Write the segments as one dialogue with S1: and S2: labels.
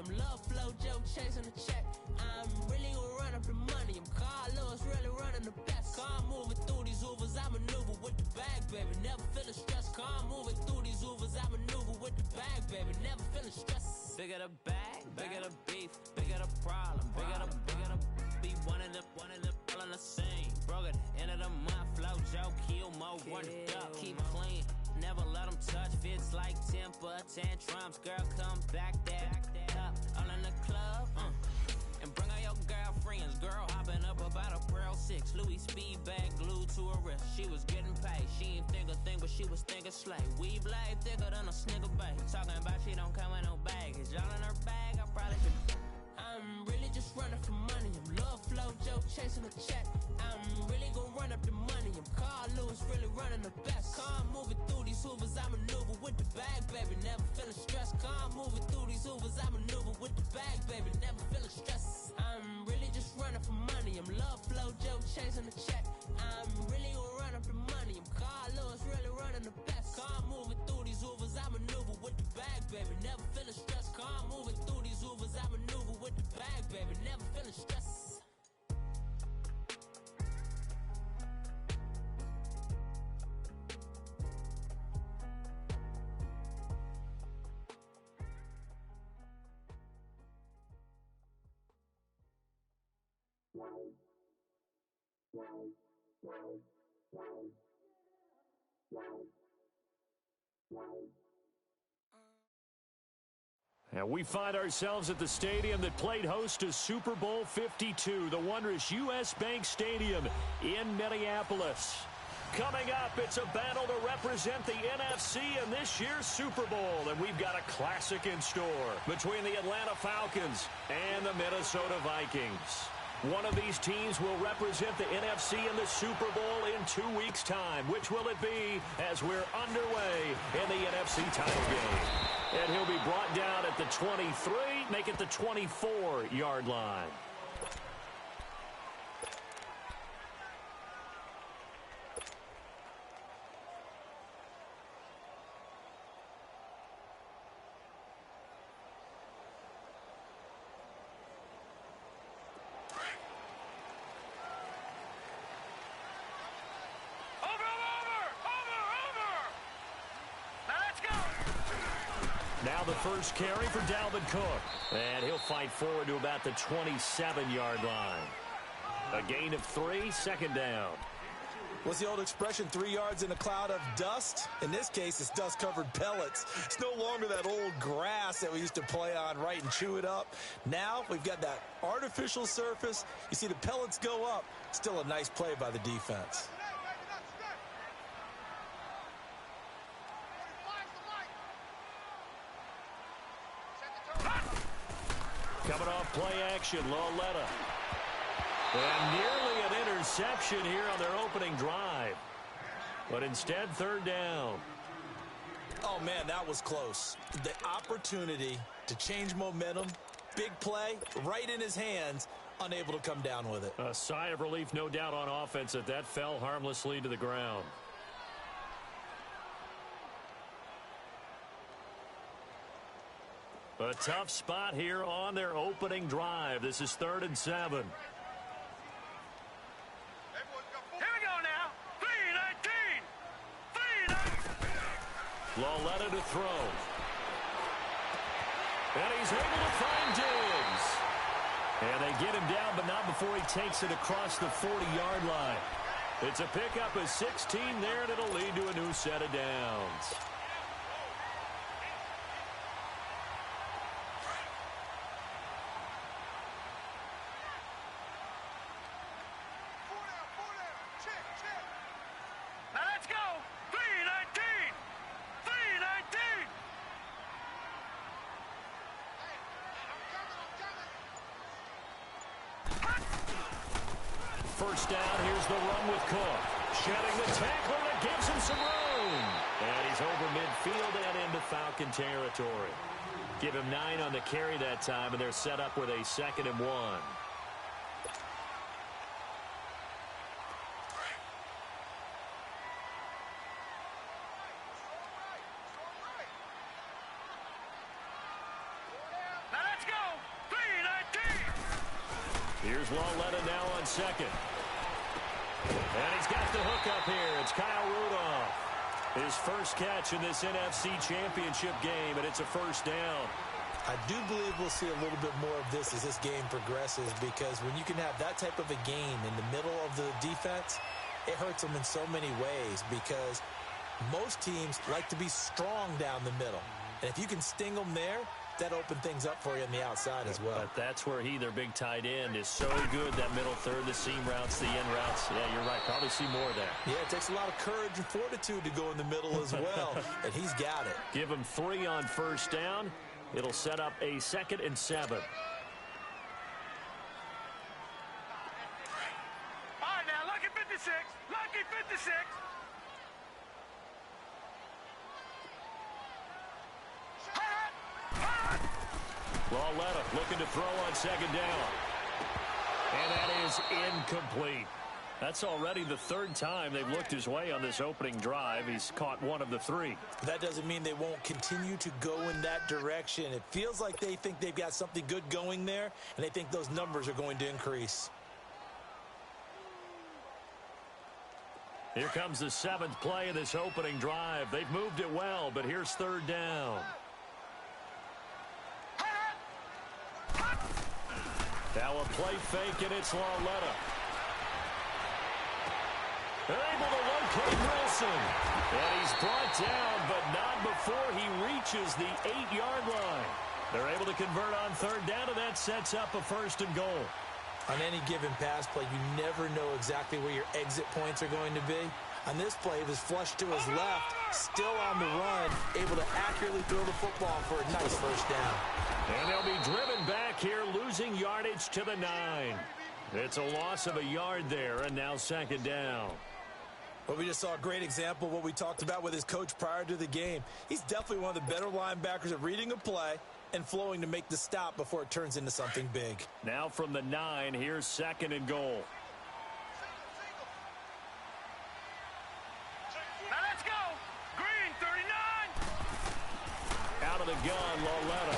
S1: I'm love flow, Joe chasing the check. I'm really gonna run up the money. I'm Carlos, really running the best. Car moving through these Ubers, I maneuver with the bag, baby. Never feeling stressed. Car moving through these Ubers, I maneuver with the bag, baby. Never feeling stressed. Bigger the bag, bigger the beef, bigger the problem, bigger the be one of the all in the same. Broke at the end of the month, flow, Joe, kill, mo, run it up, keep clean. Never let them touch, fits like temper tantrums. Girl, come back up, all in the club, and bring all your girlfriends. Girl, hopping up about a Pearl 6, Louis speed bag glued to her wrist. She was getting paid, she ain't think a thing, but she was thinking slay. We blade thicker than a snigger bag. Talking about she don't come with no baggage. All in her bag, I probably could. I'm really just running for money. I'm love flow, Joe chasing a check. I'm really gonna run up the money. I'm Carl Lewis, really running the best. Car moving through these Hoovers, I maneuver with the bag, baby. Never feeling stressed. Car moving through these Hoovers, I maneuver with the bag, baby. Never feeling stressed. I'm really just running for money. I'm love flow, Joe chasing a check. I'm really gonna run up the money. I'm Carl Lewis, really running the best. Car moving through these Hoovers, I maneuver with the bag, baby. Never feeling stressed. Car moving through these Hoovers, I maneuver with the bag, baby. Never feeling stressed.
S2: And we find ourselves at the stadium that played host to Super Bowl 52, the wondrous U.S. Bank Stadium in Minneapolis. Coming up, it's a battle to represent the NFC in this year's Super Bowl, and we've got a classic in store between the Atlanta Falcons and the Minnesota Vikings. One of these teams will represent the NFC in the Super Bowl in 2 weeks' time. Which will it be as we're underway in the NFC title game? And he'll be brought down at the 23, make it the 24-yard line. Now the first carry for Dalvin Cook. And he'll fight forward to about the 27-yard line. A gain of 3, second down.
S3: What's the old expression, 3 yards in a cloud of dust? In this case, it's dust-covered pellets. It's no longer that old grass that we used to play on, right, and chew it up. Now we've got that artificial surface. You see the pellets go up. Still a nice play by the defense.
S2: Coming off play action, Lauletta. And nearly an interception here on their opening drive. But instead, third down.
S3: Oh, man, that was close. The opportunity to change momentum, big play, right in his hands, unable to come down with it.
S2: A sigh of relief, no doubt, on offense that that fell harmlessly to the ground. A tough spot here on their opening drive. This is 3rd and 7.
S4: Here we go now. 3-19.
S2: Lauletta to throw. And he's able to find Diggs. And they get him down, but not before he takes it across the 40-yard line. It's a pickup of 16 there, and it'll lead to a new set of downs. First down, here's the run with Cook. Shedding the tackler that gives him some room. And he's over midfield and into Falcon territory. Give him 9 on the carry that time, and they're set up with a 2nd and 1.
S4: Now let's go.
S2: Here's Lauletta now on second. And he's got the hook up here. It's Kyle Rudolph. His first catch in this NFC Championship game, and it's a first down.
S3: I do believe we'll see a little bit more of this as this game progresses, because when you can have that type of a game in the middle of the defense, it hurts them in so many ways, because most teams like to be strong down the middle. And if you can sting them there, that open things up for you on the outside as well.
S2: But that's where their big tight end, is so good, that middle third, the seam routes, the end routes. Yeah, you're right. Probably see more there.
S3: Yeah, it takes a lot of courage and fortitude to go in the middle as well, and he's got it.
S2: Give him 3 on first down. It'll set up a 2nd and 7.
S4: All right, now, lucky 56. Lucky 56.
S2: Lauletta looking to throw on 2nd down. And that is incomplete. That's already the 3rd time they've looked his way on this opening drive. He's caught 1 of the 3.
S3: That doesn't mean they won't continue to go in that direction. It feels like they think they've got something good going there, and they think those numbers are going to increase.
S2: Here comes the 7th play of this opening drive. They've moved it well, but here's 3rd down. Now a play fake, and it's Lauletta. Able to locate Wilson. And he's brought down, but not before he reaches the 8-yard line. They're able to convert on 3rd down, and that sets up a 1st and goal.
S3: On any given pass play, you never know exactly where your exit points are going to be. On this play, it was flushed to his left, still on the run, able to accurately throw the football for a nice 1st down.
S2: And they'll be driven back here, losing yardage to the 9. It's a loss of a yard there, and now 2nd down.
S3: Well, we just saw a great example of what we talked about with his coach prior to the game. He's definitely one of the better linebackers at reading a play and flowing to make the stop before it turns into something big.
S2: Now from the 9, here's 2nd and goal.
S4: Now let's go. Green, 39.
S2: Out of the gun, Lauletta.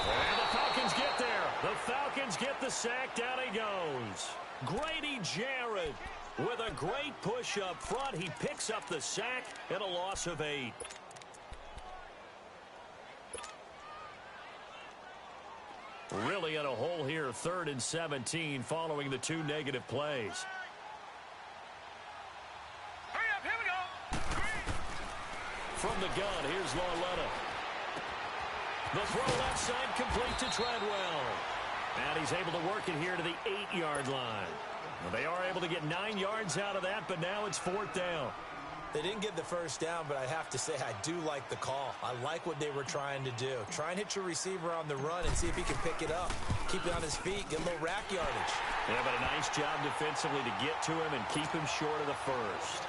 S2: And the Falcons get there. The Falcons get the sack. Down he goes. Grady Jarrett with a great push up front. He picks up the sack and a loss of 8. Really in a hole here, 3rd and 17 following the 2 negative plays.
S4: Hurry up, here we go. Green.
S2: From the gun, here's Lauletta. The throw left side complete to Treadwell. And he's able to work it here to the 8-yard line. Well, they are able to get 9 yards out of that, but now it's 4th down.
S3: They didn't get the 1st down, but I have to say I do like the call. I like what they were trying to do. Try and hit your receiver on the run and see if he can pick it up. Keep it on his feet, get a little rack yardage.
S2: Yeah, but a nice job defensively to get to him and keep him short of the 1st.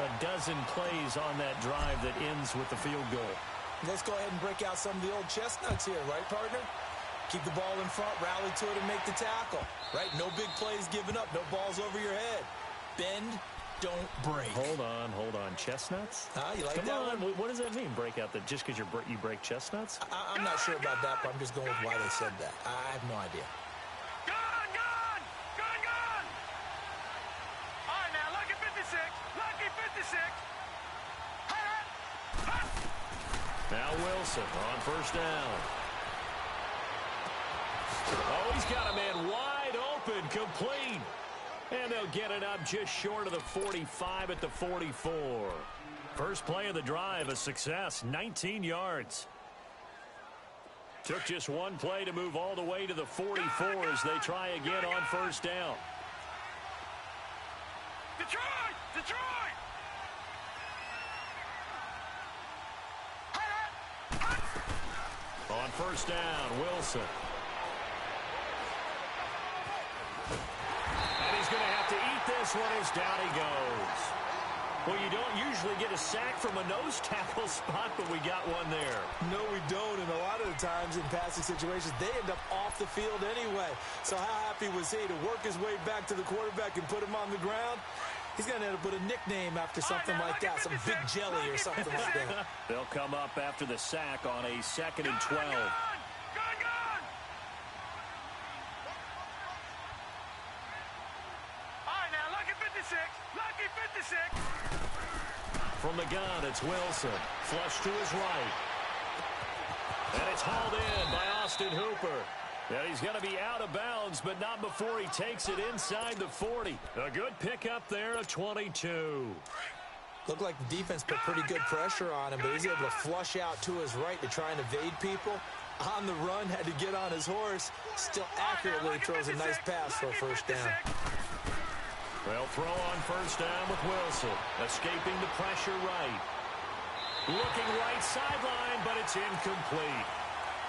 S2: A dozen plays on that drive that ends with the field goal.
S3: Let's go ahead and break out some of the old chestnuts here, right, partner? Keep the ball in front, rally to it, and make the tackle. Right? No big plays given up, no balls over your head. Bend, don't break.
S2: Hold on. Chestnuts?
S3: You like
S2: Come
S3: that
S2: on.
S3: one?
S2: What does that mean, break out? That just because you break chestnuts?
S3: I'm not sure about that, but I'm just going with why they said that. I have no idea.
S4: Gun. All right, now, lucky 56. Lucky 56.
S2: Now Wilson on 1st down. Oh, he's got a man wide open, complete. And they'll get it up just short of the 45 at the 44. First play of the drive, a success, 19 yards. Took just one play to move all the way to the 44 as they try again on 1st down.
S4: Detroit!
S2: On 1st down, Wilson. And he's going to have to eat this one as down he goes. Well, you don't usually get a sack from a nose tackle spot, but we got one there.
S3: No, we don't, and a lot of the times in passing situations, they end up off the field anyway. So how happy was he to work his way back to the quarterback and put him on the ground? He's going to end up with a nickname after something like that, some Big Jelly or something like that.
S2: They'll come up after the sack on a 2nd and 12. From the gun, it's Wilson. Flush to his right. And it's hauled in by Austin Hooper. And he's going to be out of bounds, but not before he takes it inside the 40. A good pickup there, a 22.
S3: Looked like the defense put pretty good pressure on him, but he's able to flush out to his right to try and evade people. On the run, had to get on his horse. Still accurately throws a nice pass for a first down.
S2: Well, throw on first down with Wilson. Escaping the pressure right. Looking right sideline, but it's incomplete.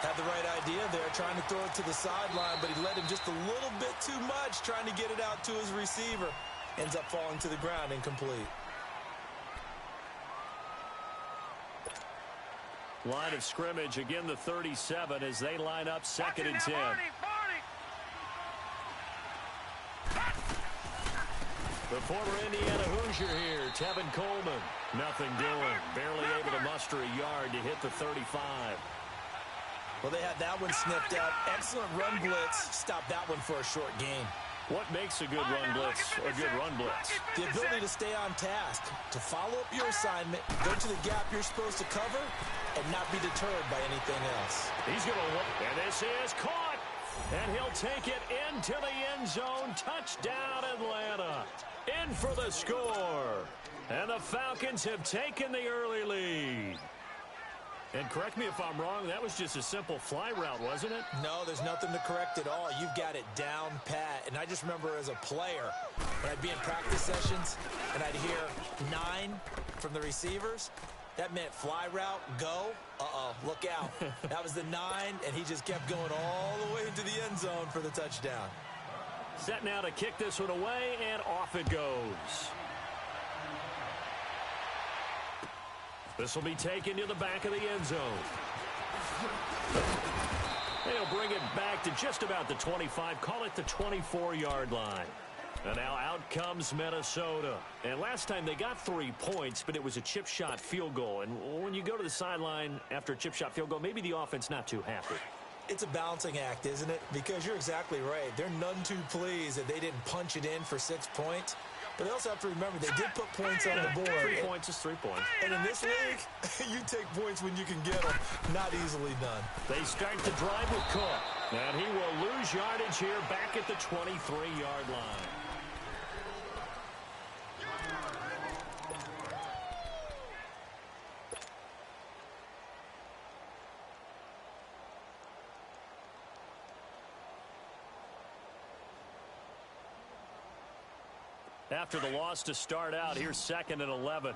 S3: Had the right idea there, trying to throw it to the sideline, but he led him just a little bit too much, trying to get it out to his receiver. Ends up falling to the ground, incomplete.
S2: Line of scrimmage, again the 37 as they line up second and 10. The former Indiana Hoosier here, Tevin Coleman. Nothing doing. Barely able to muster a yard to hit the 35.
S3: Well, they had that one snipped out. Excellent run blitz. Stopped that one for a short gain.
S2: What makes a good run blitz a good run blitz?
S3: The ability to stay on task, to follow up your assignment, go to the gap you're supposed to cover, and not be deterred by anything else.
S2: He's going to look, and this is caught. And he'll take it into the end zone. Touchdown, Atlanta. In for the score. And the Falcons have taken the early lead. And correct me if I'm wrong, that was just a simple fly route, wasn't it?
S3: No, there's nothing to correct at all. You've got it down pat. And I just remember as a player, when I'd be in practice sessions and I'd hear 9 from the receivers, that meant fly route, go, look out. That was the 9, and he just kept going all the way into the end zone for the touchdown.
S2: Set now to kick this one away, and off it goes. This will be taken to the back of the end zone. They'll bring it back to just about the 25, call it the 24-yard line. And now out comes Minnesota. And last time they got 3 points, but it was a chip shot field goal. And when you go to the sideline after a chip shot field goal, maybe the offense not too happy.
S3: It's a balancing act, isn't it? Because you're exactly right. They're none too pleased that they didn't punch it in for 6 points. But they also have to remember they did put points on the board.
S2: 3 points is 3 points.
S3: And in this league, you take points when you can get them. Not easily done.
S2: They start the drive with Cook. And he will lose yardage here back at the 23-yard line. After the loss to start out, here's 2nd and 11.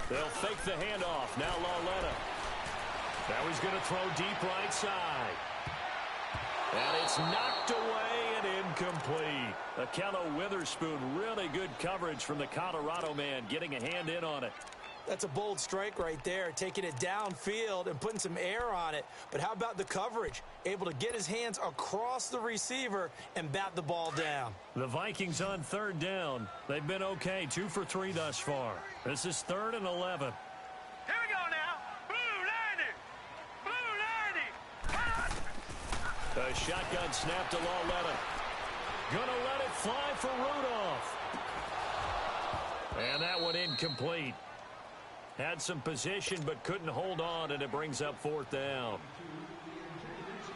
S2: They'll fake the handoff. Now Lauletta. Now he's going to throw deep right side. And it's knocked away and incomplete. Akello Witherspoon, really good coverage from the Colorado man, getting a hand in on it.
S3: That's a bold strike right there, taking it downfield and putting some air on it. But how about the coverage? Able to get his hands across the receiver and bat the ball down.
S2: The Vikings on 3rd down. They've been okay, 2 for 3 thus far. This is 3rd and 11.
S4: Here we go now. Blue 90.
S2: A shotgun snap to Lauletta. Gonna let it fly for Rudolph. And that one incomplete. Had some position but couldn't hold on, and it brings up 4th down.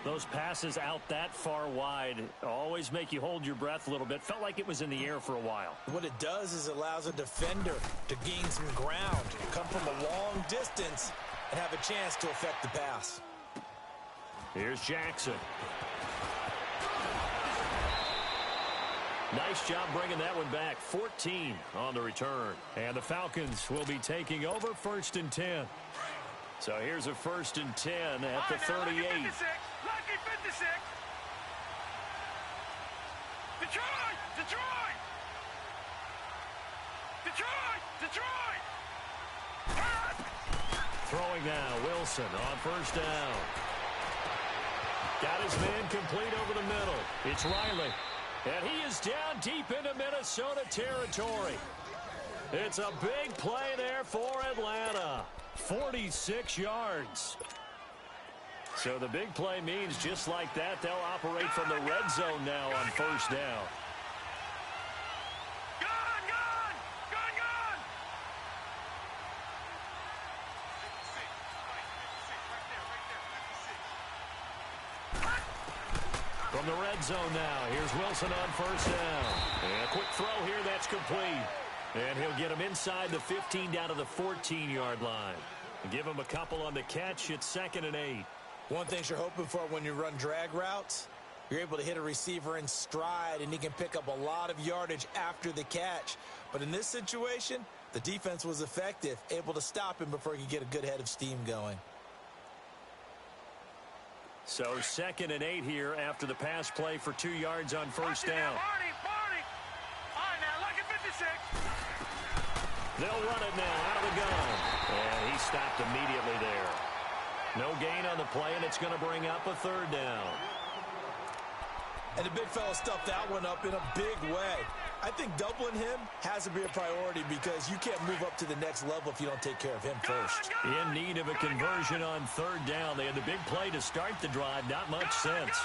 S2: Those passes out that far wide always make you hold your breath a little bit. Felt like it was in the air for a while.
S3: What it does is it allows a defender to gain some ground, come from a long distance, and have a chance to affect the pass.
S2: Here's Jackson. Nice job bringing that one back. 14 on the return. And the Falcons will be taking over 1st and 10. So here's a 1st and 10 at the 38.
S4: Lucky 56. Detroit.
S2: Throwing now, Wilson on 1st down. Got his man complete over the middle. It's Riley. And he is down deep into Minnesota territory. It's a big play there for Atlanta. 46 yards. So the big play means just like that, they'll operate from the red zone now on first down. From the red zone now, here's Wilson on first down. And a quick throw here, that's complete. And he'll get him inside the 15 down to the 14-yard line. Give him a couple on the catch. It's 2nd and 8.
S3: One thing you're hoping for when you run drag routes, you're able to hit a receiver in stride, and he can pick up a lot of yardage after the catch. But in this situation, the defense was effective, able to stop him before he could get a good head of steam going.
S2: So 2nd and 8 here after the pass play for 2 yards on first down. They'll run it now out of the gun. And he stopped immediately there. No gain on the play, and it's going to bring up a 3rd down.
S3: And the big fella stuffed that one up in a big way. I think doubling him has to be a priority because you can't move up to the next level if you don't take care of him first.
S2: In need of a conversion on 3rd down. They had the big play to start the drive. Not much sense.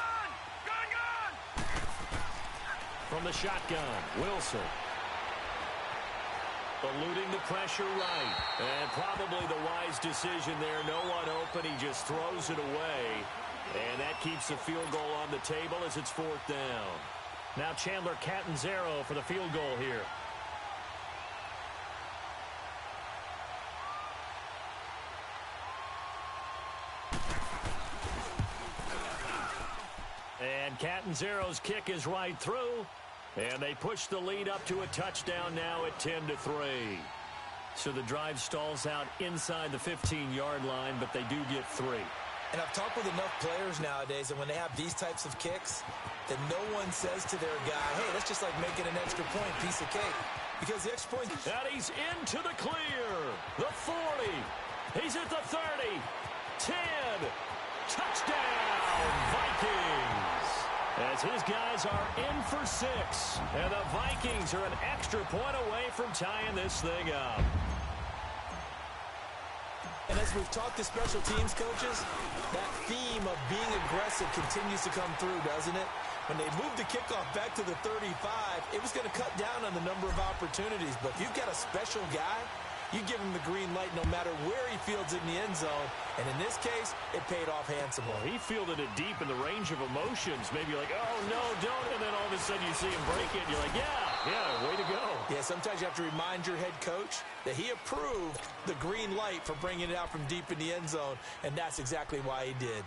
S2: From the shotgun, Wilson. Eluding the pressure right. And probably the wise decision there. No one open. He just throws it away. And that keeps the field goal on the table as it's 4th down. Now Chandler Catanzaro for the field goal here. And Catanzaro's kick is right through. And they push the lead up to a touchdown now at 10-3. So the drive stalls out inside the 15-yard line, but they do get 3.
S3: And I've talked with enough players nowadays, and when they have these types of kicks, that no one says to their guy, hey, that's just like making an extra point, piece of cake. Because the extra point...
S2: And he's into the clear. The 40. He's at the 30. 10. Touchdown, Vikings. As his guys are in for 6. And the Vikings are an extra point away from tying this thing up.
S3: And as we've talked to special teams coaches, that theme of being aggressive continues to come through, doesn't it? When they moved the kickoff back to the 35, it was going to cut down on the number of opportunities. But if you've got a special guy, you give him the green light no matter where he fields it in the end zone. And in this case, it paid off handsomely.
S2: Well, he fielded it deep in the range of emotions. Maybe like, oh, no, don't. And then all of a sudden you see him break it, and you're like, yeah, way to go.
S3: Yeah, sometimes you have to remind your head coach that he approved the green light for bringing it out from deep in the end zone, and that's exactly why he did.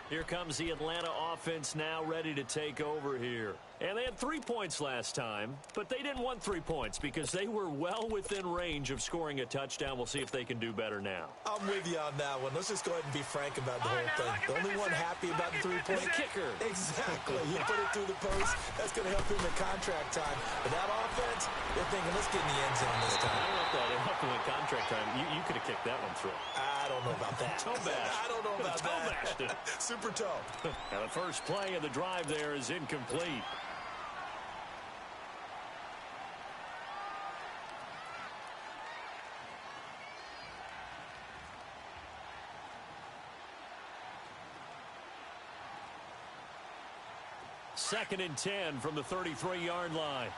S2: Here comes the Atlanta offense now ready to take over here. And they had 3 points last time, but they didn't want 3 points because they were well within range of scoring a touchdown. We'll see if they can do better now.
S3: I'm with you on that one. Let's just go ahead and be frank about the whole thing. The only one happy about the 3-point
S2: kicker.
S3: Exactly. You put it through the post. That's going to help him in contract time. But that offense, they're thinking, let's get in the end zone this time.
S2: I don't know if that helped him in contract time. You could have kicked that one through.
S3: I don't know about that.
S2: Toe bash.
S3: I don't know about
S2: toe
S3: that.
S2: Bashed it.
S3: Super toe.
S2: Now the first play of the drive there is incomplete. Second and 10 from the 33-yard line.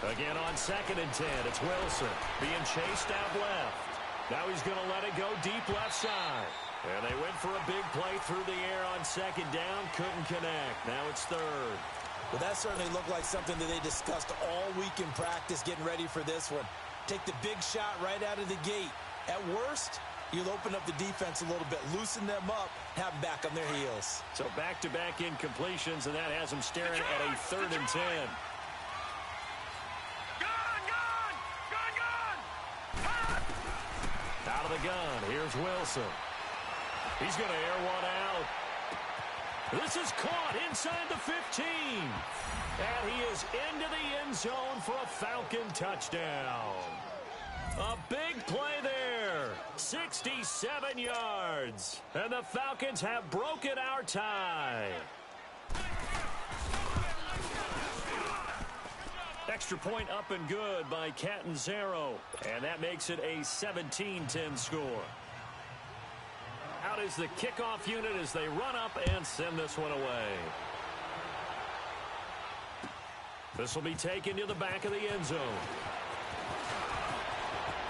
S2: Again on 2nd and 10, it's Wilson being chased out left. Now he's going to let it go deep left side. And they went for a big play through the air on 2nd down, couldn't connect. Now it's 3rd.
S3: Well, that certainly looked like something that they discussed all week in practice, getting ready for this one. Take the big shot right out of the gate. At worst, you'll open up the defense a little bit, loosen them up, have them back on their heels.
S2: So back-to-back incompletions, and that has them staring at a 3rd and 10. Out of the gun, here's Wilson. He's going to air one out. This is caught inside the 15. And he is into the end zone for a Falcon touchdown. A big play there. 67 yards. And the Falcons have broken our tie. Extra point up and good by Catanzaro. And that makes it a 17-10 score. Out is the kickoff unit as they run up and send this one away. This will be taken to the back of the end zone.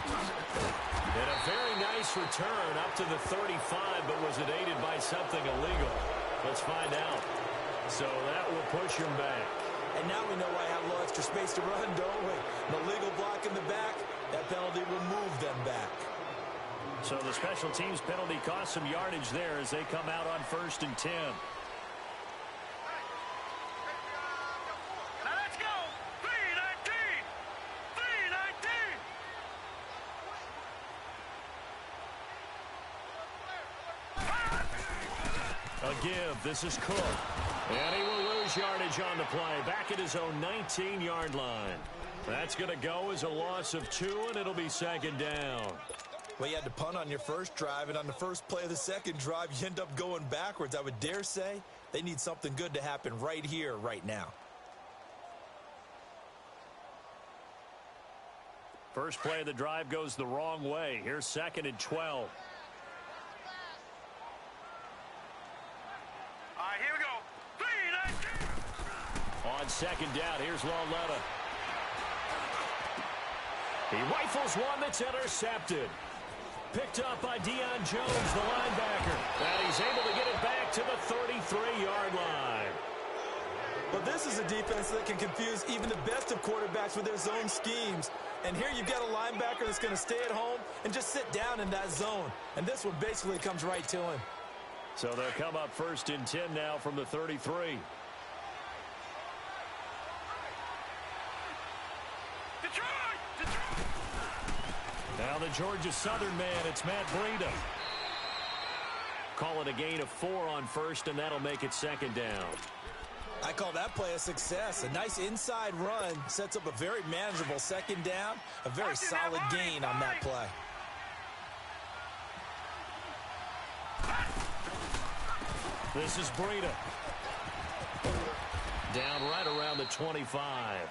S2: And a very nice return up to the 35, but was it aided by something illegal? Let's find out. So that will push him back.
S3: And now we know why I have a little extra space to run, don't we? An illegal block in the back. That penalty will move them back.
S2: So the special teams penalty cost some yardage there as they come out on 1st and 10.
S4: Now let's go. 3-19. 3-19.
S2: A give. This is Cook. And he will lose yardage on the play. Back at his own 19-yard line. That's going to go as a loss of 2, and it'll be 2nd down.
S3: Well, you had to punt on your first drive, and on the first play of the second drive, you end up going backwards. I would dare say they need something good to happen right here, right now.
S2: First play of the drive goes the wrong way. Here's 2nd and 12.
S4: All right, here we go. 3-19.
S2: On 2nd down, here's Lauletta. He rifles one that's intercepted. Picked up by Deion Jones, the linebacker. And he's able to get it back to the 33-yard line.
S3: But this is a defense that can confuse even the best of quarterbacks with their zone schemes. And here you've got a linebacker that's going to stay at home and just sit down in that zone. And this one basically comes right to him.
S2: So they'll come up 1st and 10 now from the 33. Now the Georgia Southern man, it's Matt Breida. Call it a gain of 4 on 1st, and that'll make it 2nd down.
S3: I call that play a success. A nice inside run sets up a very manageable 2nd down. A very solid gain on that play.
S2: This is Breida. Down right around the 25.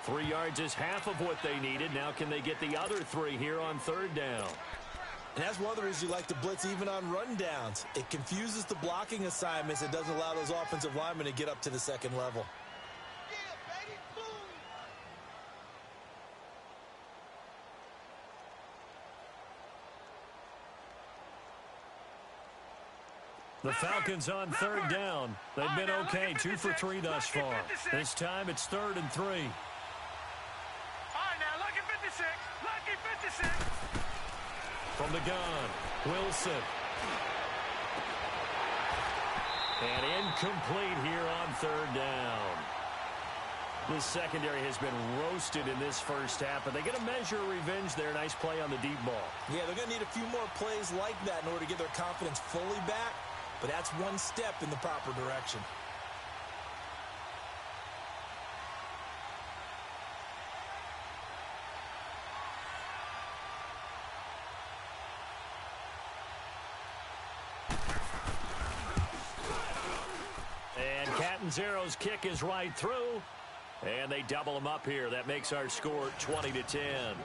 S2: 3 yards is half of what they needed. Now can they get the other 3 here on 3rd down?
S3: And that's one of the reasons you like to blitz even on rundowns. It confuses the blocking assignments. It doesn't allow those offensive linemen to get up to the 2nd level.
S2: The Falcons on 3rd down. They've been okay, 2 for 3 thus far. This time it's 3rd and 3.
S4: All right, now lucky 56. Lucky 56.
S2: From the gun, Wilson. And incomplete here on 3rd down. This secondary has been roasted in this first half, but they get a measure of revenge there. Nice play on the deep ball.
S3: Yeah, they're going to need a few more plays like that in order to get their confidence fully back, but that's one step in the proper direction.
S2: And Catanzaro's kick is right through. And they double him up here. That makes our score 20-10.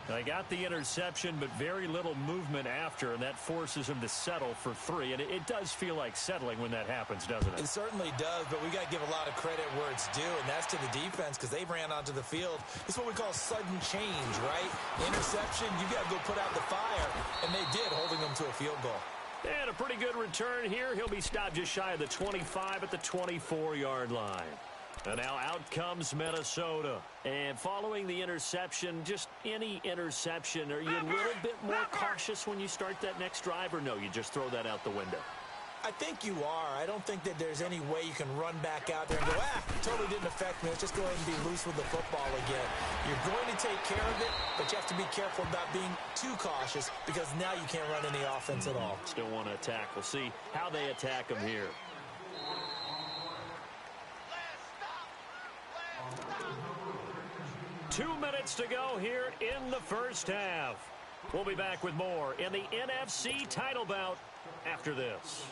S2: They got the interception, but very little movement after, and that forces them to settle for 3. And it does feel like settling when that happens, doesn't it?
S3: It certainly does, but we got to give a lot of credit where it's due, and that's to the defense because they ran onto the field. It's what we call sudden change, right? Interception, you got to go put out the fire, and they did, holding them to a field goal.
S2: And a pretty good return here. He'll be stopped just shy of the 25 at the 24-yard line. And now out comes Minnesota. And following the interception, just any interception, are you a little bit more cautious when you start that next drive, or no, you just throw that out the window?
S3: I think you are. I don't think that there's any way you can run back out there and go, totally didn't affect me. Let's just go ahead and be loose with the football again. You're going to take care of it, but you have to be careful about being too cautious because now you can't run any offense at all.
S2: Still want to attack. We'll see how they attack them here. Two minutes to go here in the first half. We'll be back with more in the NFC title bout after this.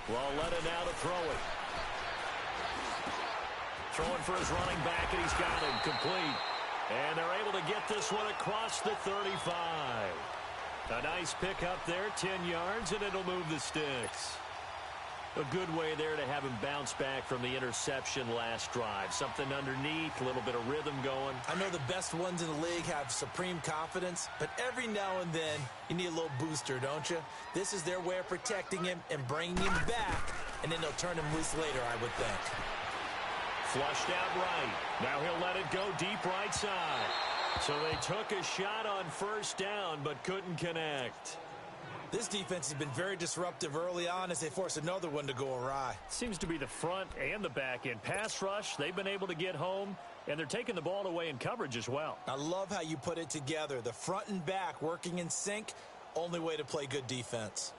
S2: Walletta now to throw it. Throwing for his running back, and he's got him complete. And they're able to get this one across the 35. A nice pickup there, 10 yards, and it'll move the sticks. A good way there to have him bounce back from the interception last drive. Something underneath, a little bit of rhythm going.
S3: I know the best ones in the league have supreme confidence, but every now and then you need a little booster, don't you? This is their way of protecting him and bringing him back, and then they'll turn him loose later, I would think.
S2: Flushed out right. Now he'll let it go deep right side. So they took a shot on first down, but couldn't connect.
S3: This defense has been very disruptive early on as they force another one to go awry.
S2: Seems to be the front and the back end. Pass rush, they've been able to get home, and they're taking the ball away in coverage as well.
S3: I love how you put it together. The front and back working in sync, only way to play good defense.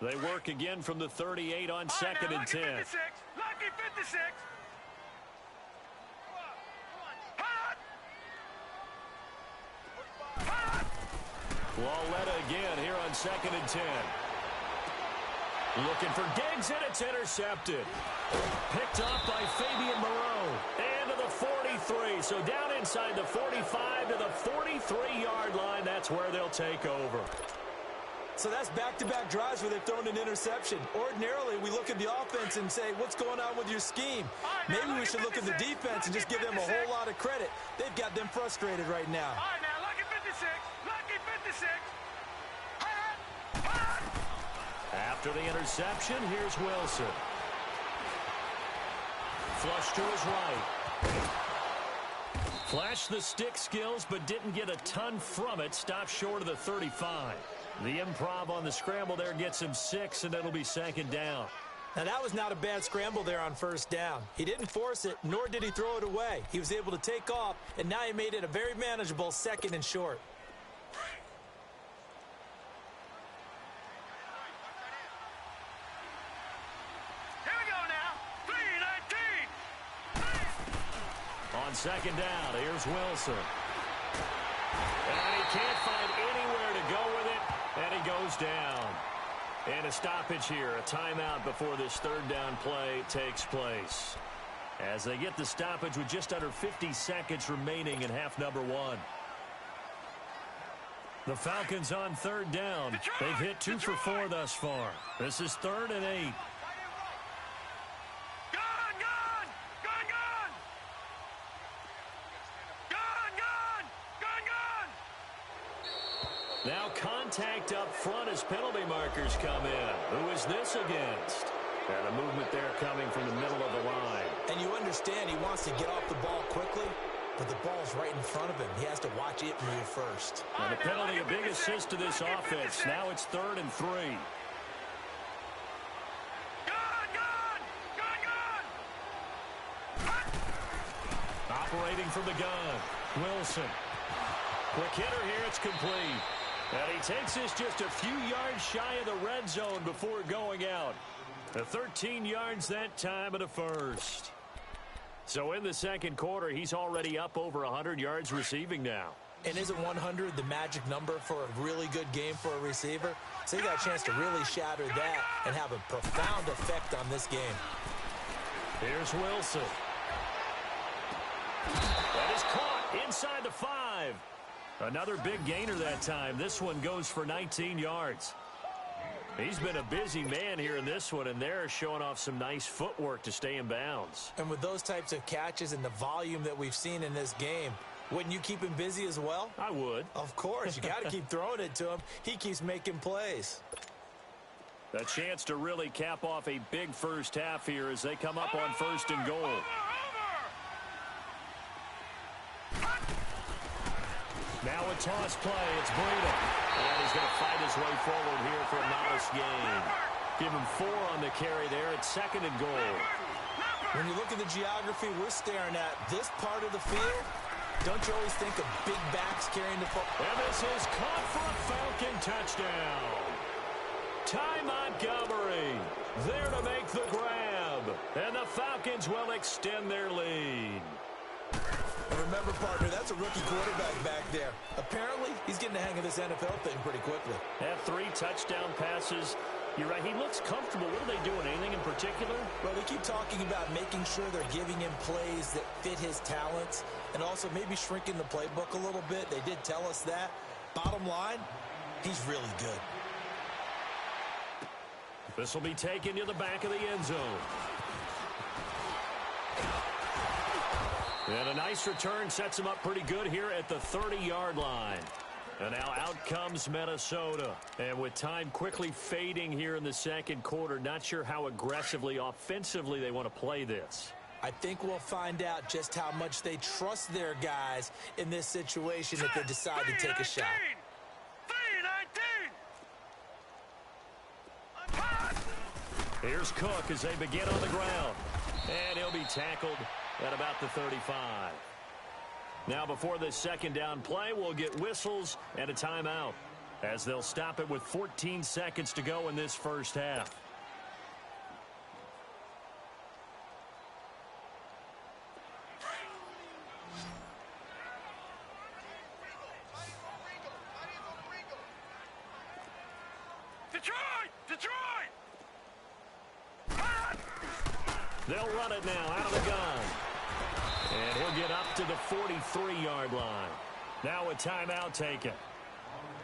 S2: They work again from the 38 on second and 10.
S4: Lucky 56.
S2: Walletta again here on second and 10. Looking for Diggs, and it's intercepted. Picked up by Fabian Moreau. And to the 43. So down inside the 45 to the 43-yard line. That's where they'll take over.
S3: So that's back-to-back drives where they've thrown an interception. Ordinarily, we look at the offense and say, what's going on with your scheme? Maybe we should look at the defense and just give them a whole lot of credit. They've got them frustrated right now.
S4: All right, now, lucky 56. Lucky 56.
S2: After the interception, here's Wilson. Flush to his right. Flashed the stick skills, but didn't get a ton from it. Stopped short of the 35. The improv on the scramble there gets him 6, and it'll be second down.
S3: Now, that was not a bad scramble there on first down. He didn't force it, nor did he throw it away. He was able to take off, and now he made it a very manageable second and short.
S4: Here we go now. 3-19.
S2: On second down, here's Wilson. And he can't find anywhere to go with it. And he goes down. And a stoppage here, a timeout before this third down play takes place. As they get the stoppage with just under 50 seconds remaining in half number 1. The Falcons on third down. They've hit 2 for 4 thus far. This is 3rd and 8. Now contact up front as penalty markers come in. Who is this against? And a movement there coming from the middle of the line.
S3: And you understand he wants to get off the ball quickly, but the ball's right in front of him. He has to watch it move first.
S2: And the penalty, a big assist to this offense. Now it's 3rd and 3. Operating from the gun, Wilson. Quick hitter here, it's complete. And he takes this just a few yards shy of the red zone before going out. The 13 yards that time at a first. So in the second quarter, he's already up over 100 yards receiving now.
S3: And isn't 100 the magic number for a really good game for a receiver? So he got a chance to really shatter that and have a profound effect on this game.
S2: Here's Wilson. That is caught inside the 5. Another big gainer that time. This one goes for 19 yards. He's been a busy man here in this one, and they're showing off some nice footwork to stay in bounds.
S3: And with those types of catches and the volume that we've seen in this game, wouldn't you keep him busy as well?
S2: I would.
S3: Of course. You got to keep throwing it to him. He keeps making plays.
S2: A chance to really cap off a big first half here as they come up on 1st and goal. Now a toss play. It's Breida. And he's going to fight his way forward here for a modest gain. Give him 4 on the carry there. It's 2nd and goal.
S3: When you look at the geography we're staring at, this part of the field, don't you always think of big backs carrying the football?
S2: And this is caught for a Falcon touchdown. Ty Montgomery there to make the grab. And the Falcons will extend their lead.
S3: And remember, partner, that's a rookie quarterback back there. Apparently, he's getting the hang of this NFL thing pretty quickly.
S2: Had 3 touchdown passes You're right. He looks comfortable. What are they doing? Anything in particular?
S3: Well, they keep talking about making sure they're giving him plays that fit his talents and also maybe shrinking the playbook a little bit. They did tell us that. Bottom line, he's really good.
S2: This will be taken to the back of the end zone. And a nice return sets him up pretty good here at the 30-yard line. And now out comes Minnesota. And with time quickly fading here in the second quarter, not sure how aggressively, offensively they want to play this.
S3: I think we'll find out just how much they trust their guys in this situation if they decide to take a shot.
S4: 3-19.
S2: Here's Cook as they begin on the ground. And he'll be tackled at about the 35. Now before this second down play, we'll get whistles and a timeout as they'll stop it with 14 seconds to go in this first half.
S4: Detroit!
S2: They'll run it now out of the gun. And he'll get up to the 43-yard line. Now a timeout taken.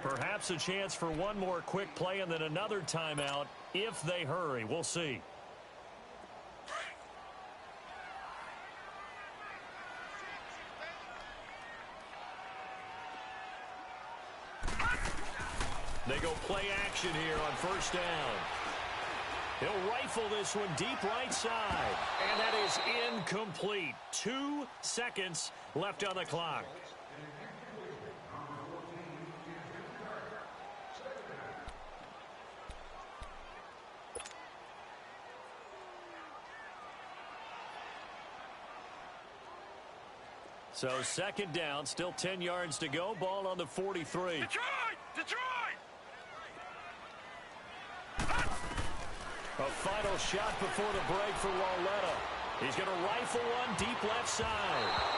S2: Perhaps a chance for one more quick play and then another timeout if they hurry. We'll see. They go play action here on first down. He'll rifle this one deep right side. And that is incomplete. 2 seconds left on the clock. So second down, still 10 yards to go. Ball on the 43.
S4: Detroit!
S2: A final shot before the break for Lauletta. He's going to rifle one deep left side.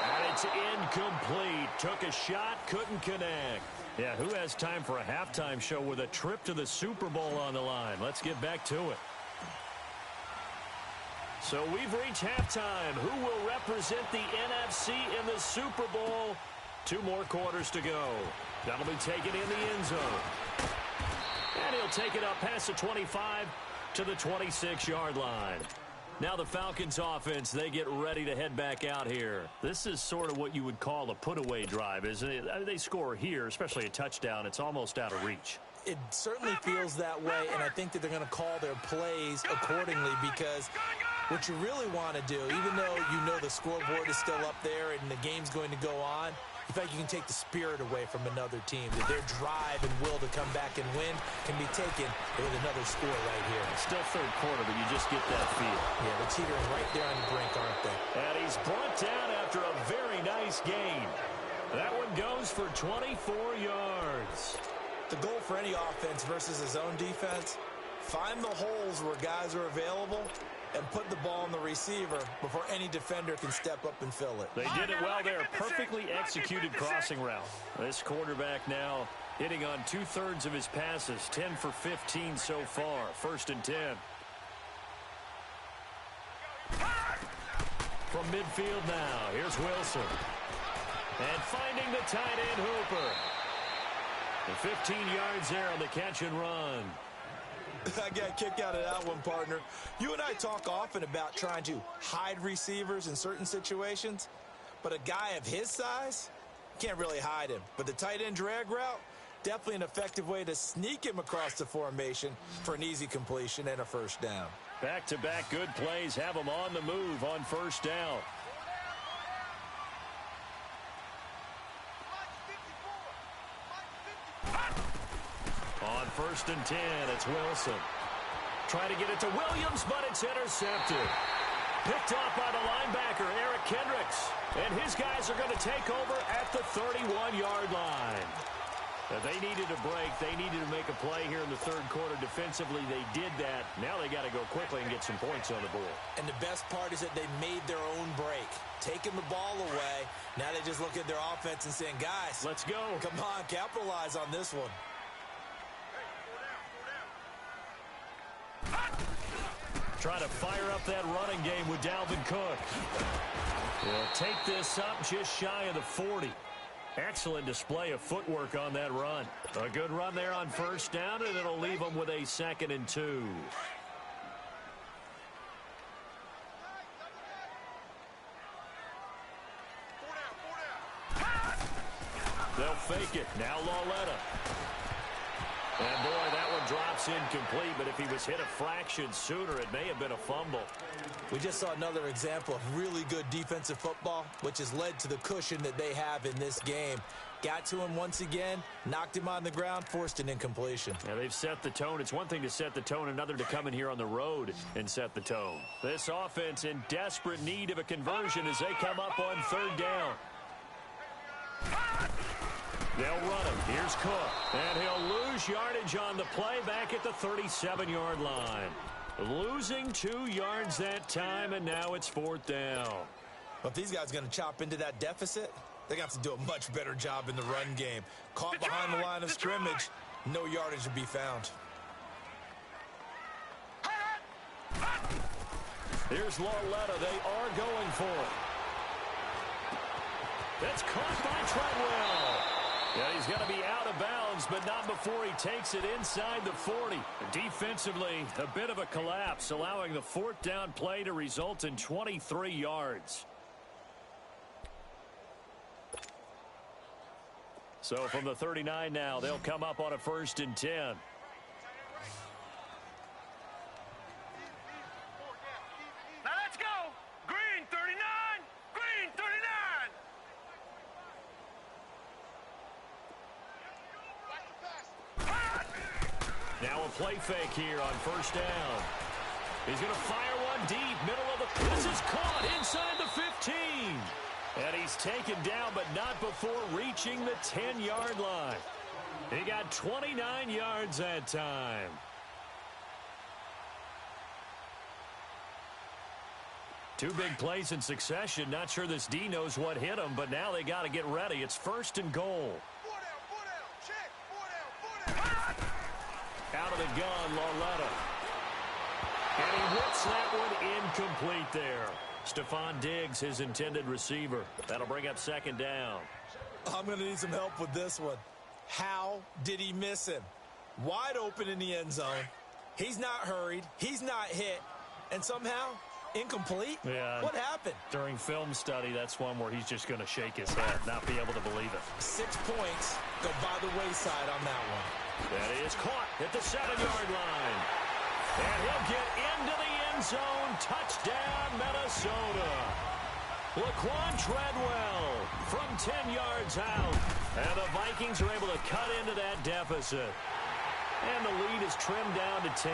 S2: And it's incomplete. Took a shot, couldn't connect. Yeah, who has time for a halftime show with a trip to the Super Bowl on the line? Let's get back to it. So we've reached halftime. Who will represent the NFC in the Super Bowl? 2 more quarters to go. That'll be taken in the end zone. And he'll take it up past the 25 to the 26-yard line. Now the Falcons offense, they get ready to head back out here. This is sort of what you would call a put-away drive, isn't it? I mean, they score here, especially a touchdown. It's almost out of reach.
S3: It certainly feels that way, and I think that they're going to call their plays accordingly because what you really want to do, even though you know the scoreboard is still up there and the game's going to go on, you feel like you can take the spirit away from another team, that their drive and will to come back and win can be taken with another score right here.
S2: It's still third quarter, but you just get that feel.
S3: Yeah, they're teetering right there on the brink, aren't they?
S2: And he's brought down after a very nice gain. That one goes for 24 yards.
S3: The goal for any offense versus his own defense, find the holes where guys are available and put the ball on the receiver before any defender can step up and fill it.
S2: They did it well there. Perfectly executed crossing route. This quarterback now hitting on 2/3 of his passes. 10 for 15 so far. 1st and 10. From midfield now, here's Wilson. And finding the tight end Hooper. The 15 yards there on the catch and run.
S3: I got a kick out of that one, partner. You and I talk often about trying to hide receivers in certain situations, but a guy of his size, can't really hide him. But the tight end drag route, definitely an effective way to sneak him across the formation for an easy completion and a first down.
S2: Back-to-back good plays have him on the move on first down. On 1st and 10, it's Wilson. Trying to get it to Williams, but it's intercepted. Picked off by the linebacker, Eric Kendricks. And his guys are going to take over at the 31-yard line. They needed a break. They needed to make a play here in the third quarter. Defensively, they did that. Now they got to go quickly and get some points on the board.
S3: And the best part is that they made their own break. Taking the ball away. Now they just look at their offense and saying, guys,
S2: let's go.
S3: Come on, capitalize on this one.
S2: try to fire up that running game with Dalvin Cook. He'll take this up just shy of the 40. Excellent display of footwork on that run. A good run there on first down, and it'll leave them with a 2nd and 2. They'll fake it. Now Lauletta. And boy, that one drops incomplete, but if he was hit a fraction sooner, it may have been a fumble.
S3: We just saw another example of really good defensive football, which has led to the cushion that they have in this game. Got to him once again, knocked him on the ground, forced an incompletion.
S2: Yeah, they've set the tone. It's one thing to set the tone, another to come in here on the road and set the tone. This offense in desperate need of a conversion as they come up on 3rd down. They'll run him. Here's Cook. And he'll lose yardage on the play back at the 37-yard line. Losing 2 yards that time, and now it's 4th down.
S3: Well, if these guys are going to chop into that deficit, they're going to have to do a much better job in the run game. Caught behind the line of scrimmage, no yardage to be found.
S2: Here's Lauletta. They are going for it. That's caught by Treadwell. Yeah, he's going to be out of bounds, but not before he takes it inside the 40. Defensively, a bit of a collapse, allowing the 4th down play to result in 23 yards. So from the 39 now, they'll come up on a 1st and 10.
S4: Now let's go. Green 39. Green 39.
S2: Now a play fake here on 1st down. He's going to fire one deep, middle of the... This is caught inside the 15. And he's taken down, but not before reaching the 10-yard line. He got 29 yards that time. Two big plays in succession. Not sure this D knows what hit him, but now they got to get ready. It's 1st and goal. Out of the gun, Lauletta. And he whips that one incomplete there. Stephon Diggs, his intended receiver. That'll bring up 2nd down.
S3: I'm going to need some help with this one. How did he miss him? Wide open in the end zone. He's not hurried. He's not hit. And somehow, incomplete?
S2: Yeah.
S3: What happened?
S2: During film study, that's one where he's just going to shake his head, not be able to believe it.
S3: 6 points go by the wayside on that one.
S2: That is caught at the 7-yard line. And he'll get into the end zone. Touchdown, Minnesota. Laquan Treadwell from 10 yards out. And the Vikings are able to cut into that deficit. And the lead is trimmed down to 10.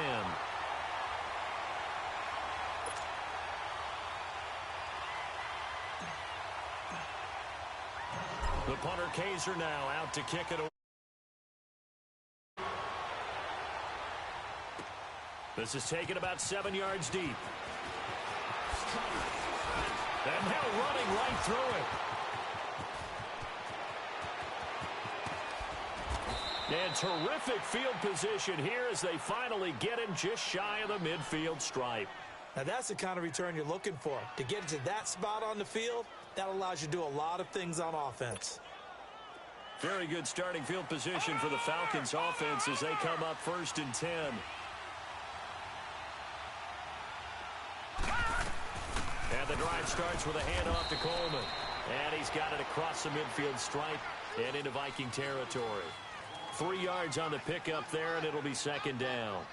S2: The punter Kaiser now out to kick it away. This is taken about 7 yards deep. And now running right through it. And terrific field position here as they finally get him just shy of the midfield stripe.
S3: Now that's the kind of return you're looking for. To get to that spot on the field, that allows you to do a lot of things on offense.
S2: Very good starting field position for the Falcons offense as they come up 1st and 10. And the drive starts with a handoff to Coleman. And he's got it across the midfield stripe and into Viking territory. 3 yards on the pickup there, and it'll be 2nd down.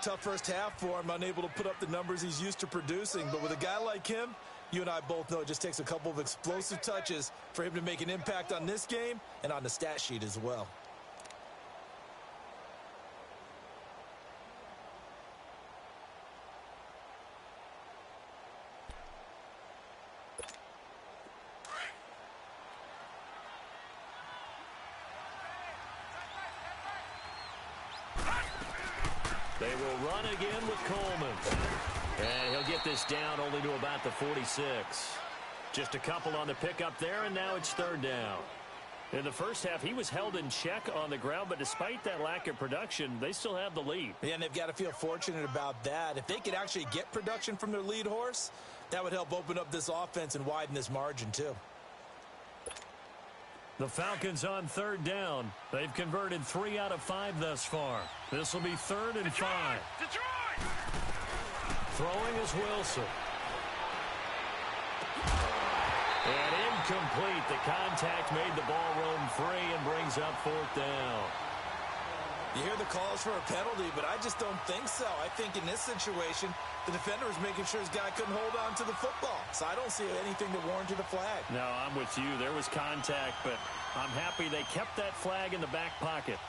S3: Tough first half for him, unable to put up the numbers he's used to producing. But with a guy like him, you and I both know it just takes a couple of explosive touches for him to make an impact on this game and on the stat sheet as well.
S2: They will run again with Coleman. And he'll get this down only to about the 46. Just a couple on the pickup there, and now it's 3rd down. In the first half, he was held in check on the ground, but despite that lack of production, they still have the lead.
S3: Yeah, and they've got to feel fortunate about that. If they could actually get production from their lead horse, that would help open up this offense and widen this margin too.
S2: The Falcons on third down. They've converted 3 out of 5 thus far. This will be 3rd and 5.
S4: Detroit!
S2: Throwing is Wilson. And incomplete. The contact made the ball roam free and brings up 4th down.
S3: You hear the calls for a penalty, but I just don't think so. I think in this situation, the defender was making sure his guy couldn't hold on to the football. So I don't see anything to warrant the flag.
S2: No, I'm with you. There was contact, but I'm happy they kept that flag in the back pocket.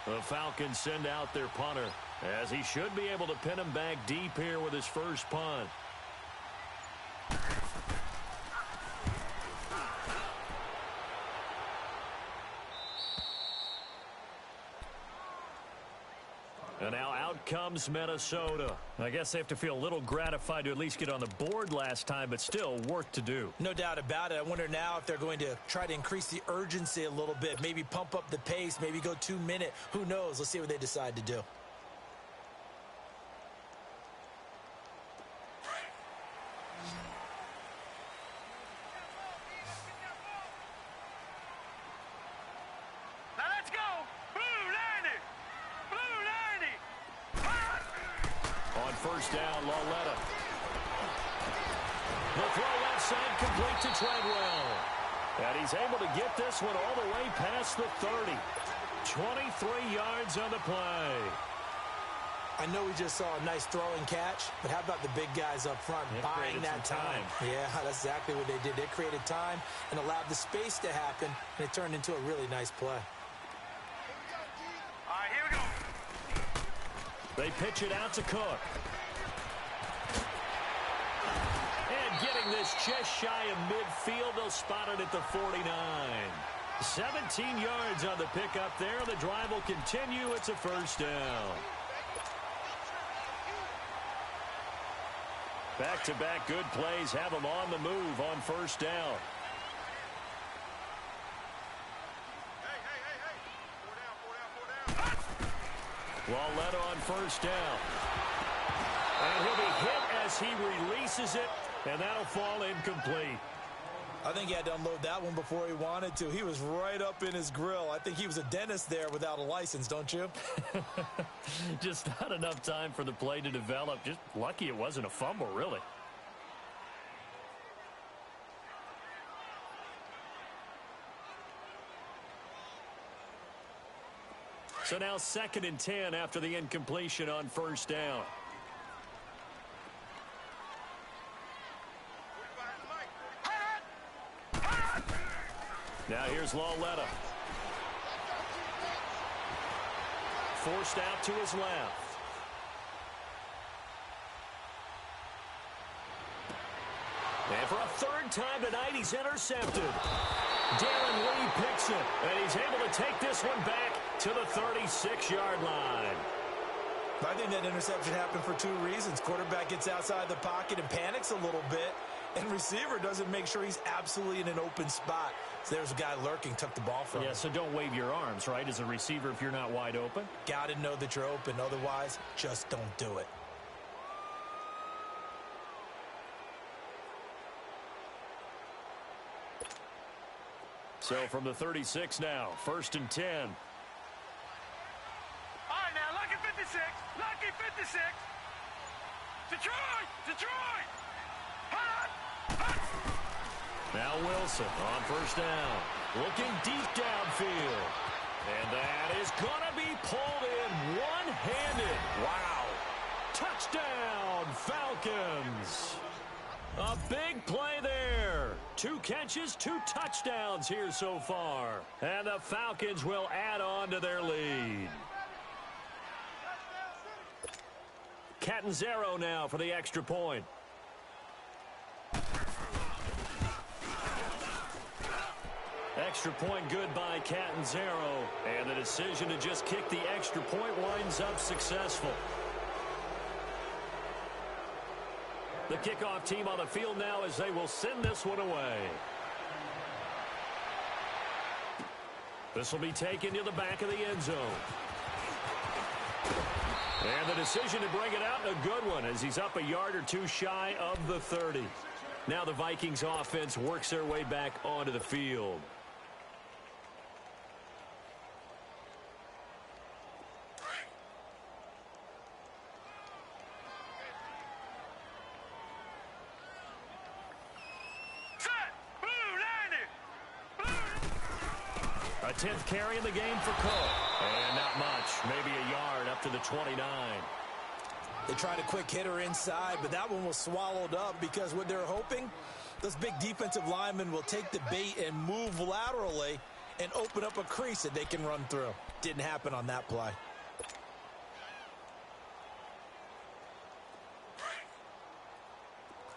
S2: The Falcons send out their punter, as he should be able to pin him back deep here with his first punt. And now out comes Minnesota. I guess they have to feel a little gratified to at least get on the board last time, but still work to do.
S3: No doubt about it. I wonder now if they're going to try to increase the urgency a little bit, maybe pump up the pace, maybe go 2-minute. Who knows? Let's see what they decide to do.
S2: First down, Lauletta. The throw left side complete to Treadwell. And he's able to get this one all the way past the 30. 23 yards on the play.
S3: I know we just saw a nice throwing catch, but how about the big guys up front buying that time? Yeah, that's exactly what they did. They created time and allowed the space to happen, and it turned into a really nice play.
S4: All right, here we go.
S2: They pitch it out to Cook. And getting this just shy of midfield, they'll spot it at the 49. 17 yards on the pickup there. The drive will continue. It's a first down. Back-to-back good plays have them on the move on first down. Lauletta on first down. And he'll be hit as he releases it, and that'll fall incomplete.
S3: I think he had to unload that one before he wanted to. He was right up in his grill. I think he was a dentist there without a license, don't you?
S2: Just not enough time for the play to develop. Just lucky it wasn't a fumble, really. So now 2nd and 10 after the incompletion on first down. Now here's Lauletta. Forced out to his left. And for a 3rd time tonight, he's intercepted. Darren Lee picks it, and he's able to take this one back to the 36-yard line.
S3: I think that interception happened for 2 reasons. Quarterback gets outside the pocket and panics a little bit, and receiver doesn't make sure he's absolutely in an open spot. So there's a guy lurking, took the ball from him.
S2: Yeah, so don't wave your arms, right, as a receiver if you're not wide open.
S3: Got to know that you're open. Otherwise, just don't do it.
S2: So from the 36 now, 1st and 10.
S4: All right, now, lucky 56. Lucky 56. Detroit! Detroit! Hot! Hot!
S2: Now Wilson on first down. Looking deep downfield. And that is going to be pulled in one-handed. Wow. Touchdown, Falcons. A big play there. 2 catches, 2 touchdowns here so far. And the Falcons will add on to their lead. Catanzaro now for the extra point. Extra point good by Catanzaro. And the decision to just kick the extra point winds up successful. The kickoff team on the field now as they will send this one away. This will be taken to the back of the end zone. And the decision to bring it out, a good one, as he's up a yard or two shy of the 30. Now the Vikings offense works their way back onto the field. A 10th carry in the game for Cole. And not much, maybe a yard up to the 29.
S3: They tried a quick hitter inside, but that one was swallowed up because what they're hoping, those big defensive linemen will take the bait and move laterally and open up a crease that they can run through. Didn't happen on that play.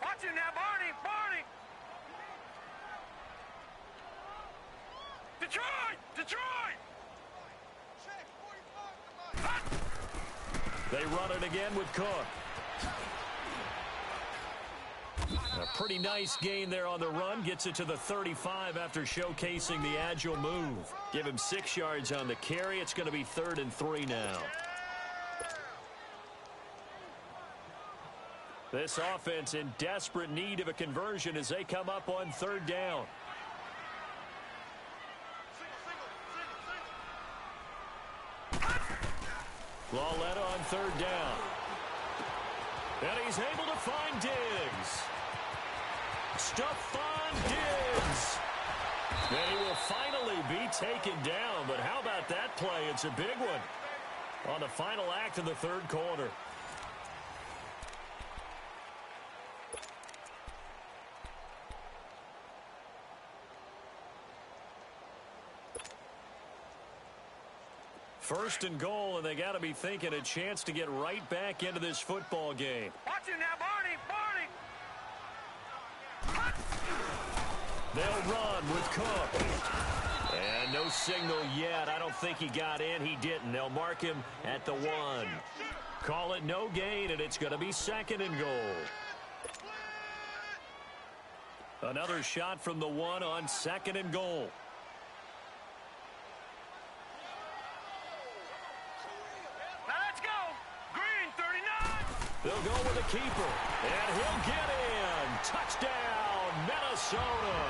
S4: Watch him now, Barney! Barney! Detroit! Detroit!
S2: They run it again with Cook. A pretty nice gain there on the run. Gets it to the 35 after showcasing the agile move. Give him 6 yards on the carry. It's going to be 3rd and 3 now. This offense in desperate need of a conversion as they come up on 3rd down. Lawletta on 3rd down. And he's able to find Diggs. Stephon Diggs. And he will finally be taken down. But how about that play? It's a big one on the final act of the 3rd quarter. First and goal, and they got to be thinking a chance to get right back into this football game.
S4: Watch him now, Barney! Barney!
S2: They'll run with Cook. And no signal yet. I don't think he got in. He didn't. They'll mark him at the 1. Call it no gain, and it's going to be 2nd and goal. Another shot from the 1 on 2nd and goal. They'll go with a keeper, and he'll get in. Touchdown, Minnesota.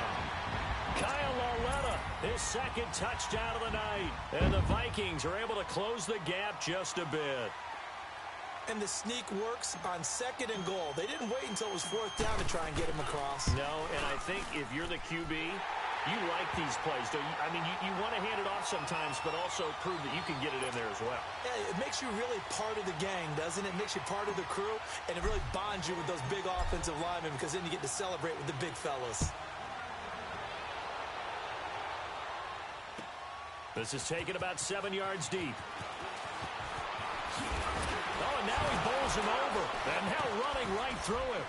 S2: Kyle Lawletta, his 2nd touchdown of the night. And the Vikings are able to close the gap just a bit.
S3: And the sneak works on 2nd and goal. They didn't wait until it was 4th down to try and get him across.
S2: No, and I think if you're the QB, you like these plays, don't you? I mean, you want to hand it off sometimes, but also prove that you can get it in there as well.
S3: Yeah, it makes you really part of the gang, doesn't it? It makes you part of the crew, and it really bonds you with those big offensive linemen because then you get to celebrate with the big fellas.
S2: This is taken about 7 yards deep. Oh, and now he bowls him over, and now running right through him.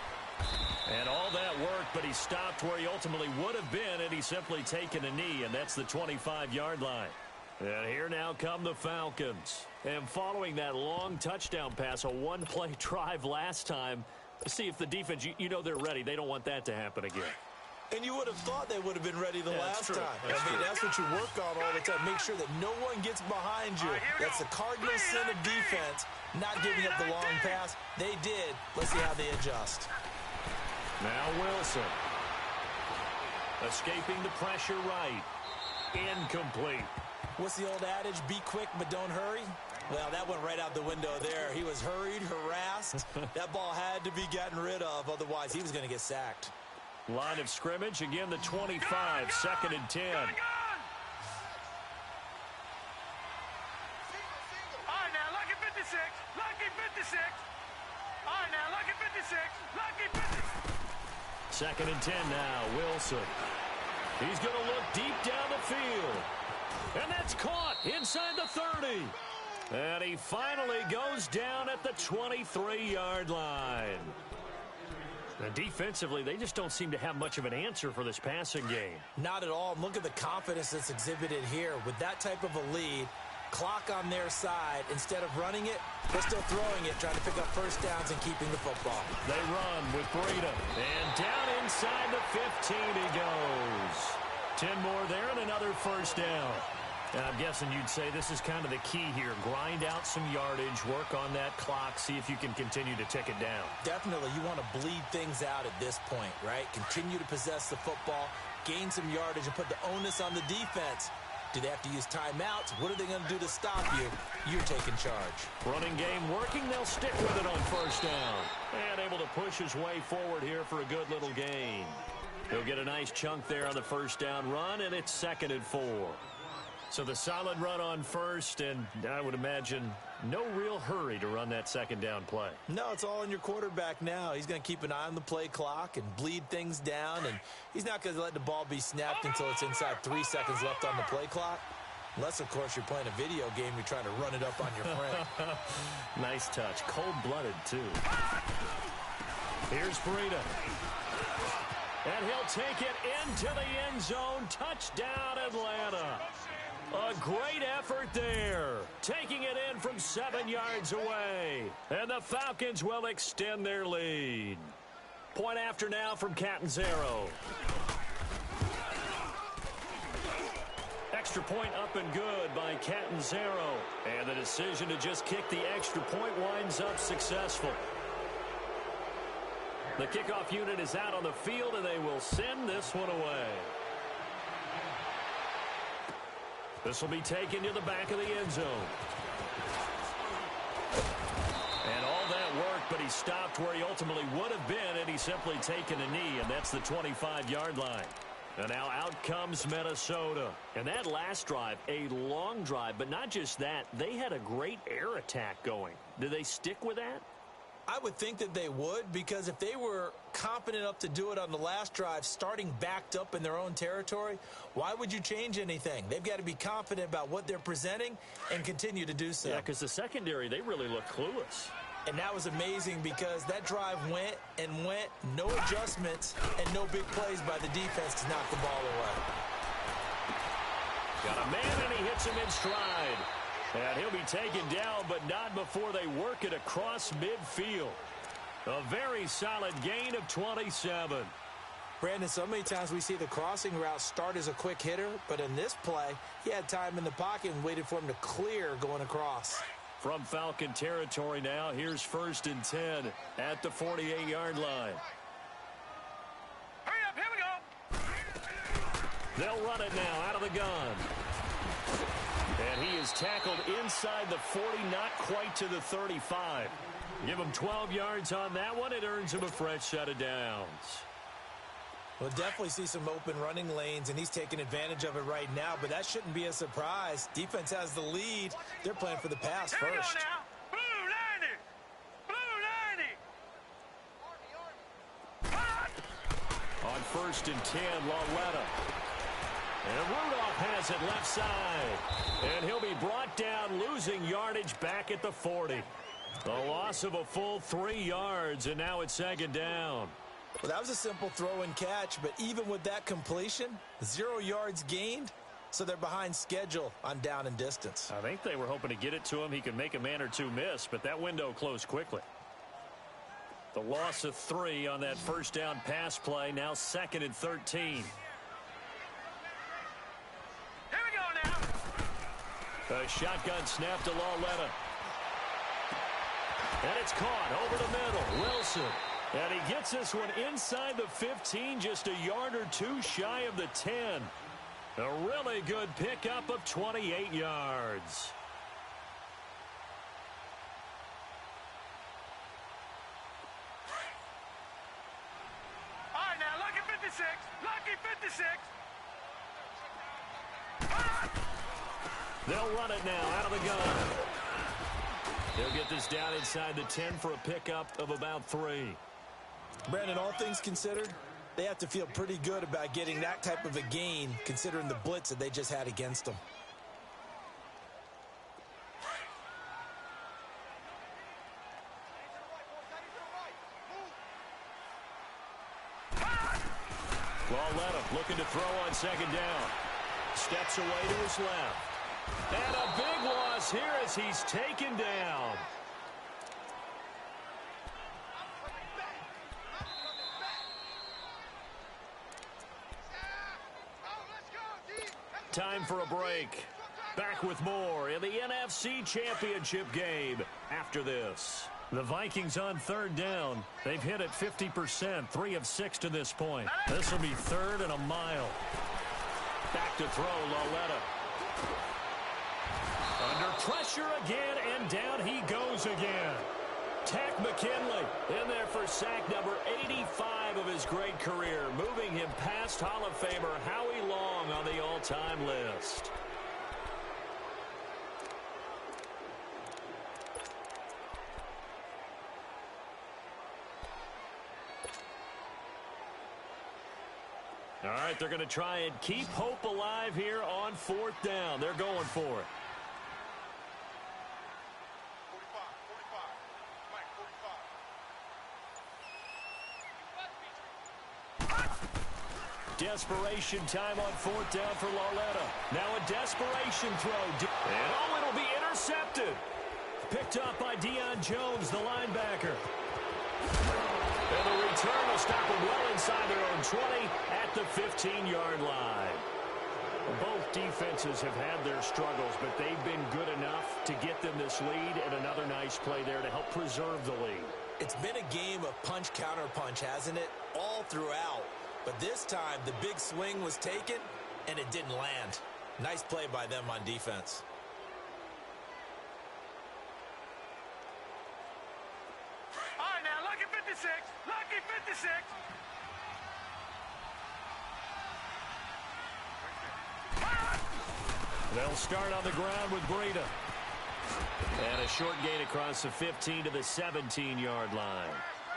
S2: And all that work, but he stopped where he ultimately would have been, and he's simply taken a knee, and that's the 25-yard line. And here now come the Falcons. And following that long touchdown pass, a one-play drive last time, see if the defense, you know they're ready. They don't want that to happen again.
S3: And you would have thought they would have been ready the last time. That's what you work on all the time. Make sure that no one gets behind you. That's the cardinal sin of defense, not giving up the long pass. They did. Let's see how they adjust.
S2: Now Wilson. Escaping the pressure right. Incomplete.
S3: What's the old adage? Be quick, but don't hurry. Well, that went right out the window there. He was hurried, harassed. That ball had to be gotten rid of. Otherwise, he was going to get sacked.
S2: Line of scrimmage. Again, the 25. 2nd and 10.
S4: All right, now, lucky 56. Lucky 56. All right, now, lucky 56. Lucky 56.
S2: 2nd and 10 now. Wilson. He's going to look deep down the field. And that's caught inside the 30. And he finally goes down at the 23-yard line. And defensively, they just don't seem to have much of an answer for this passing game.
S3: Not at all. Look at the confidence that's exhibited here. With that type of a lead, Clock on their side. Instead of running it, they're still throwing it, trying to pick up first downs and keeping the football.
S2: They run with Breida. And down inside the 15 he goes. 10 more there and another first down. And I'm guessing you'd say this is kind of the key here. Grind out some yardage, work on that clock, see if you can continue to tick it down.
S3: Definitely, you want to bleed things out at this point, right? Continue to possess the football, gain some yardage, and put the onus on the defense. Do they have to use timeouts? What are they going to do to stop you? You're taking charge.
S2: Running game working. They'll stick with it on first down. And able to push his way forward here for a good little gain. He'll get a nice chunk there on the first down run, and it's 2nd and 4. So the solid run on first, and I would imagine no real hurry to run that second down play.
S3: No, it's all on your quarterback now. He's going to keep an eye on the play clock and bleed things down, and he's not going to let the ball be snapped until it's inside 3 seconds left on the play clock. Unless, of course, you're playing a video game, you're trying to run it up on your friend.
S2: Nice touch. Cold-blooded, too. Here's Breida. And he'll take it into the end zone. Touchdown, Atlanta. A great effort there. Taking it in from 7 yards away. And the Falcons will extend their lead. Point after now from Catanzaro. Extra point up and good by Catanzaro. And the decision to just kick the extra point winds up successful. The kickoff unit is out on the field, and they will send this one away. This will be taken to the back of the end zone. And all that work, but he stopped where he ultimately would have been had he simply taken a knee, and that's the 25-yard line. And now out comes Minnesota. And that last drive, a long drive, but not just that, they had a great air attack going. Do they stick with that?
S3: I would think that they would, because if they were confident enough to do it on the last drive, starting backed up in their own territory, why would you change anything? They've got to be confident about what they're presenting and continue to do so.
S2: Yeah, because the secondary, they really look clueless.
S3: And that was amazing because that drive went and went, no adjustments and no big plays by the defense to knock the ball away.
S2: Got a man, and he hits him in stride. And he'll be taken down, but not before they work it across midfield. A very solid gain of 27.
S3: Brandon, so many times we see the crossing route start as a quick hitter, but in this play, he had time in the pocket and waited for him to clear going across.
S2: From Falcon territory now, here's 1st and 10 at the 48-yard line.
S4: Hurry up, here we go.
S2: They'll run it now out of the gun. And he is tackled inside the 40, not quite to the 35. Give him 12 yards on that one. It earns him a fresh set of downs.
S3: We'll definitely see some open running lanes, and he's taking advantage of it right now, but that shouldn't be a surprise. Defense has the lead. They're playing for the pass
S4: Here we go
S3: first.
S4: now. Blue 90. Blue 90.
S2: On 1st and 10, Lauletta. And Rudolph has it left side. And he'll be brought down, losing yardage back at the 40. A loss of a full 3 yards, and now it's 2nd down.
S3: Well, that was a simple throw and catch, but even with that completion, 0 yards gained, so they're behind schedule on down and distance.
S2: I think they were hoping to get it to him. He could make a man or two miss, but that window closed quickly. The loss of 3 on that first down pass play, now 2nd and 13.
S4: Here we go now.
S2: A shotgun snap to Lauletta. And it's caught over the middle. Wilson. And he gets this one inside the 15, just a yard or two shy of the 10. A really good pickup of 28 yards.
S4: All right, now, lucky 56. Lucky 56.
S2: They'll run it now out of the gun. They'll get this down inside the 10 for a pickup of about 3.
S3: Brandon, all things considered, they have to feel pretty good about getting that type of a gain, considering the blitz that they just had against them.
S2: Lauletta looking to throw on 2nd down. Steps away to his left. And a big loss here as he's taken down. Time for a break. Back with more in the NFC Championship game after this. The Vikings on third down. They've hit it 50%, 3 of 6 to this point. This will be third and a mile. Back to throw, Lauletta. Under pressure again, and down he goes again. Tack McKinley in there for sack number 85 of his great career, moving him past Hall of Famer Howie Long on the all-time list. All right, they're going to try and keep hope alive here on fourth down. They're going for it. Desperation time on fourth down for Lauletta. Now a desperation throw. And it'll be intercepted. Picked up by Deion Jones, the linebacker. And the return will stop them well inside their own 20 at the 15-yard line. Both defenses have had their struggles, but they've been good enough to get them this lead, and another nice play there to help preserve the lead.
S3: It's been a game of punch-counter-punch, hasn't it? All throughout. But this time, the big swing was taken, and it didn't land. Nice play by them on defense.
S4: All right, now, lucky 56. Lucky 56.
S2: They'll start on the ground with Breida. And a short gain across the 15 to the 17-yard line.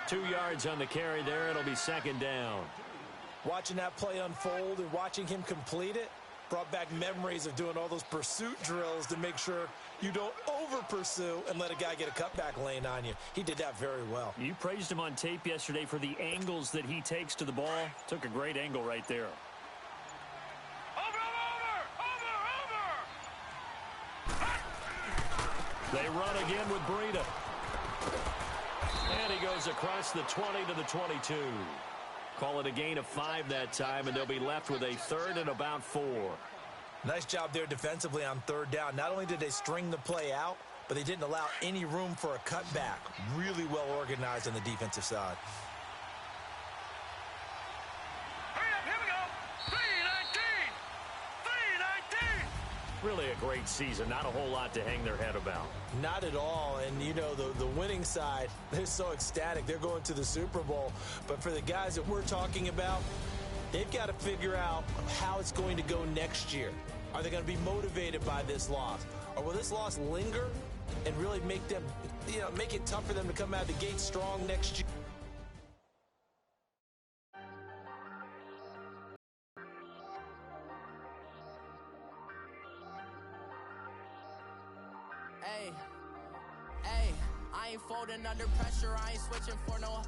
S2: 2 yards on the carry there. It'll be second down.
S3: Watching that play unfold and watching him complete it brought back memories of doing all those pursuit drills to make sure you don't over-pursue and let a guy get a cutback lane on you. He did that very well.
S2: You praised him on tape yesterday for the angles that he takes to the ball. Took a great angle right there. They run again with Breida. And he goes across the 20 to the 22. Call it a gain of 5 that time, and they'll be left with a third and about 4.
S3: Nice job there defensively on third down. Not only did they string the play out, but they didn't allow any room for a cutback. Really well organized on the defensive side.
S4: Here we go. 319. 319.
S2: Really a great season. Not a whole lot to hang their head about.
S3: Not at all. And, you know, the winning side, they're so ecstatic. They're going to the Super Bowl. But for the guys that we're talking about, they've got to figure out how it's going to go next year. Are they going to be motivated by this loss? Or will this loss linger and really make them, you know, make it tough for them to come out of the gate strong next year?
S1: Hey, I ain't folding under pressure. I ain't switching for no.